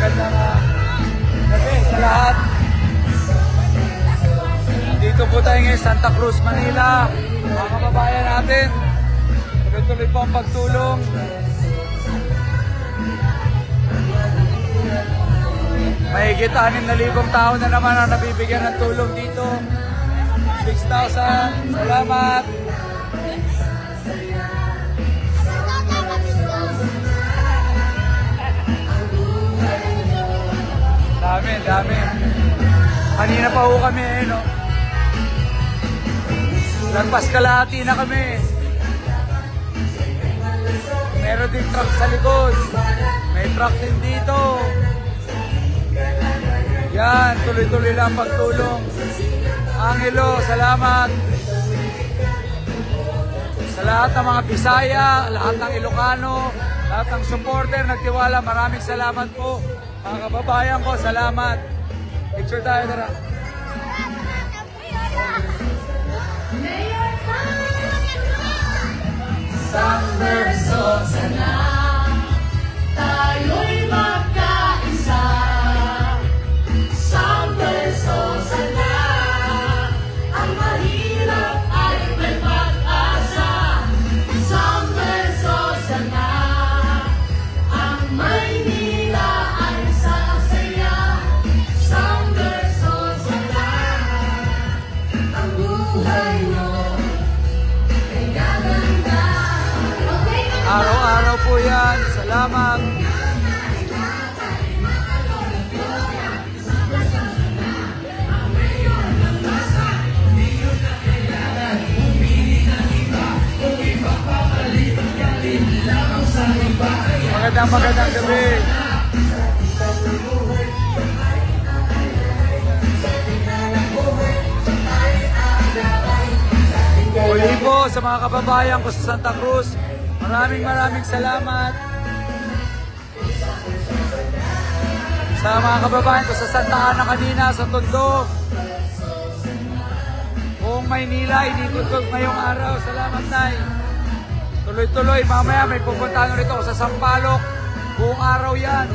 magandang gabi sa lahat. Dito po tayo ngayon, Santa Cruz, Manila. Mga kababayan natin, tuloy-tuloy po ang pagtulong. Mahigit 6,000 tao na naman ang nabibigyan ng tulong dito. 6,000. Salamat. Dami. Kanina pa ho kami no? Lagpas kalahati na kami. Meron din truck sa likod. May truck din dito. Yan, tuloy-tuloy lang pagtulong. Angelo, salamat. Sa lahat ng mga Bisaya, lahat ng Ilocano, lahat ng supporter, nagtiwala, maraming salamat po. Mga kababayan ko, salamat. Picture tayo, tara. Isang verso sana, tayo'y magkaisa. Isang verso sana, ang mahirap ay may pag-asa. Isang verso sana, ang Maynila ay sasaya. Isang verso sana, ang buhay mo ay gaganda. Araw-araw po yan. Salamat. Magandang gabi. Muli po sa mga kababayan ko sa Santa Cruz, maraming salamat. Sa mga kababayan ko sa Santa Ana kanina, sa Tondo, buong Maynila, initutok ngayong araw. Salamat, Nay. Tuloy-tuloy, mamaya may pupuntahan ulit ako sa Sampaloc. Buong araw yan.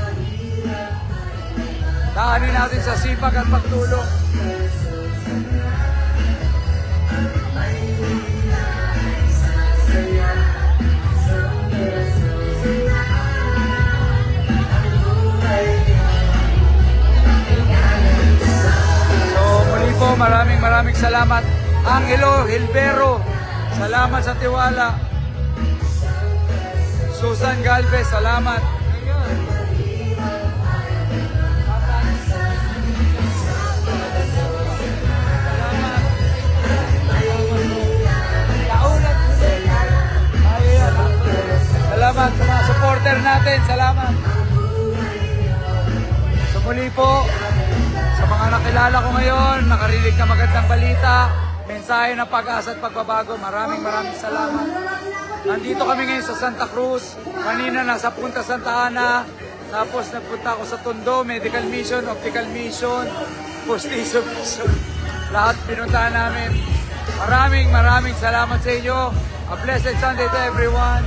Daanin natin sa sipag at pagtulong. Maraming salamat. Angelo Hilbero, salamat sa tiwala. Susan Galvez, salamat. Salamat sa mga supporter natin, salamat. So muli po, sa mga nakilala ko ngayon, nakarinig na magandang balita, mensahe ng pag-asa at pagbabago, maraming salamat. Nandito kami ngayon sa Santa Cruz, kanina nasa Punta Santa Ana, tapos nagpunta ako sa Tondo, Medical Mission, Optical Mission, Postizo Mission, lahat pinuntahan namin. Maraming salamat sa inyo. A blessed Sunday to everyone.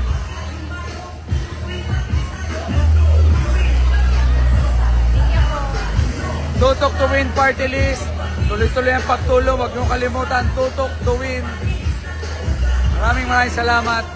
Tutok to Win Party List. Tuloy-tuloy ang pagtulong. Huwag niyong kalimutan. Tutok to Win. Maraming salamat.